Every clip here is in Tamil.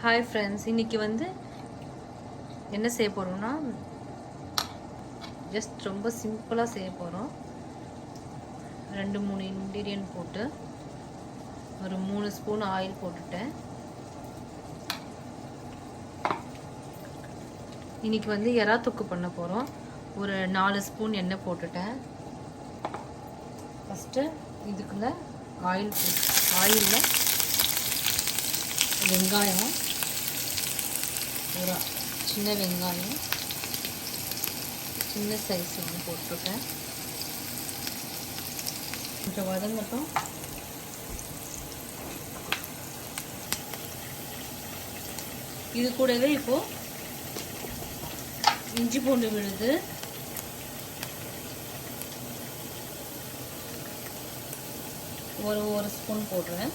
ஹாய் ஃப்ரெண்ட்ஸ், இன்றைக்கி வந்து என்ன செய்ய போகிறோம்னா ஜஸ்ட் ரொம்ப சிம்பிளாக செய்ய போகிறோம். 2-3 இன்க்ரீடியன்ட் போட்டு ஒரு 3 ஸ்பூன் ஆயில் போட்டுட்டேன். இன்றைக்கி வந்து எறா தொக்கு பண்ண போகிறோம். ஒரு 4 ஸ்பூன் எண்ணெய் போட்டுட்டேன். ஃபஸ்ட்டு இதுக்குள்ளே ஆயிலில் வெங்காயம், ஒரு சின்ன வெங்காயம் சின்ன சைஸ் ஒன்று போட்டுருக்கேன். கொஞ்சம் வதங்கட்டும். இது கூடவே இப்போது இஞ்சி பூண்டு விழுது, ஒரு ஸ்பூன் போடுறேன்.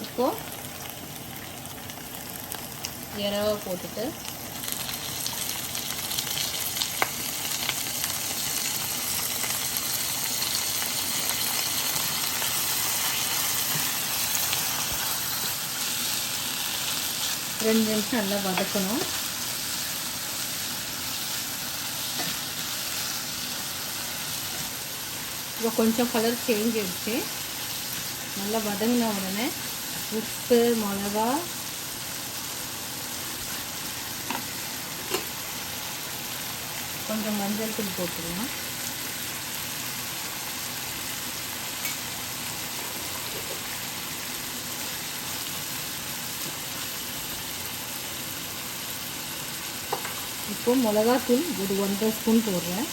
இப்போ எறவை போட்டுட்டு ரெண்டு நிமிஷம் நல்லா வதக்கணும். இப்போ கொஞ்சம் கலர் சேஞ்ச் ஆயிடுச்சு. நல்லா வதங்கின உடனே உப்பு, மிளகா, கொஞ்சம் மஞ்சள் தூள் போட்டுக்கலாம். இப்போ மிளகாத்தூள் ஒரு 1.5 ஸ்பூன் போடுறேன்.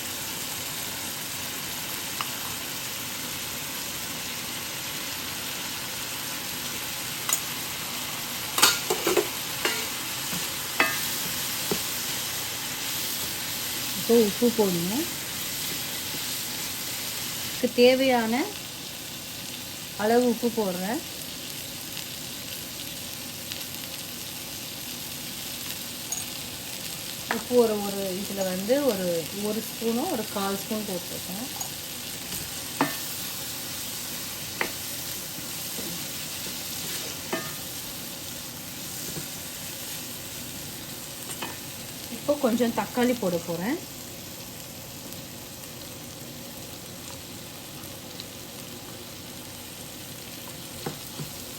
இப்போ உப்பு போடணும். இதுக்கு தேவையான அளவு உப்பு போடுறேன். உப்பு ஒரு இதில் வந்து ஒரு ஸ்பூனும் ஒரு 1/4 ஸ்பூன் போட்டிருக்கேன். இப்போ கொஞ்சம் தக்காளி போட போகிறேன்.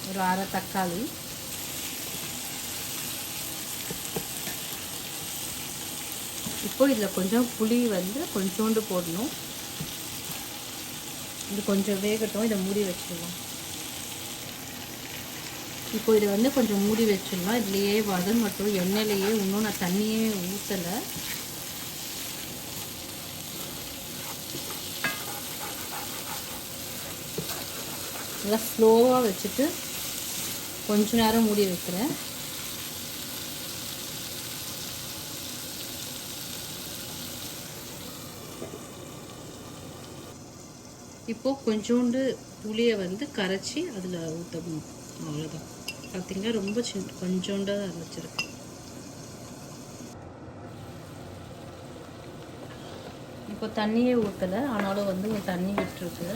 ஒரு அரை தக்காளி. இப்போ இதில் கொஞ்சம் புளி வந்து கொஞ்சோண்டு போடணும். இது கொஞ்சம் வேகட்டும். இதை மூடி வச்சிடலாம். இப்போ இதை வந்து கொஞ்சம் மூடி வச்சிடலாம். இதுலேயே வதங்கட்டும். எண்ணெயிலேயே இன்னும் நான் தண்ணியே ஊற்றலை. நல்லா ஸ்லோவாக வச்சுட்டு கொஞ்ச நேரம் மூடி வைக்கிறேன். இப்போது கொஞ்சோண்டு புளியை வந்து கரைச்சி அதில் ஊற்றணும். அவ்வளோதான். பார்த்திங்கன்னா ரொம்ப கொஞ்சோண்டாக தான் அரைச்சிருக்கேன். இப்போ தண்ணியே ஊற்றலை, ஆனாலும் வந்து ஒரு தண்ணி விட்டுருக்கு.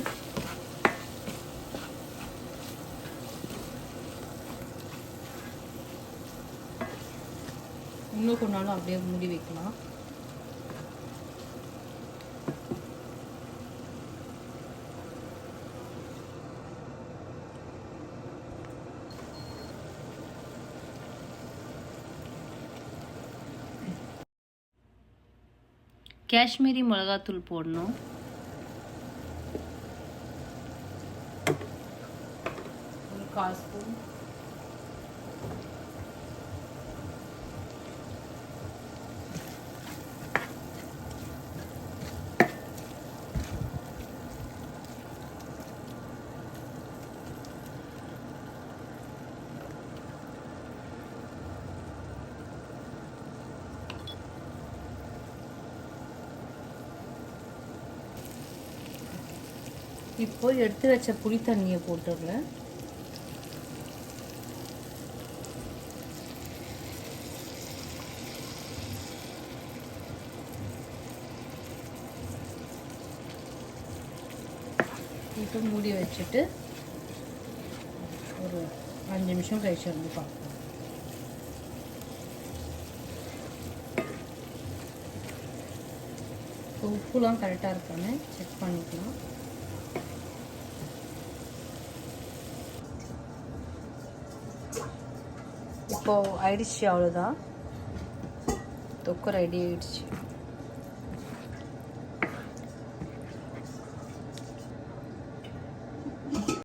இன்னும் கொஞ்ச நாளும் அப்படியே மூடி வைக்கலாம். காஷ்மீரி மிளகாத்தூள் போடணும். ஒரு 1/4 ஸ்பூன். இப்போ எடுத்து வச்ச புளி தண்ணியை போட்டுடுறேன். இப்போ மூடி வச்சுட்டு ஒரு 5 நிமிஷம் கழிச்சு வந்து பார்க்கலாம். இப்போ உப்புலாம் கரெக்டாக இருக்கான்னு செக் பண்ணிக்கலாம். இப்போது ஆயிடுச்சு, அவ்வளோதான், தொக்கு ரெடி ஆயிடுச்சு.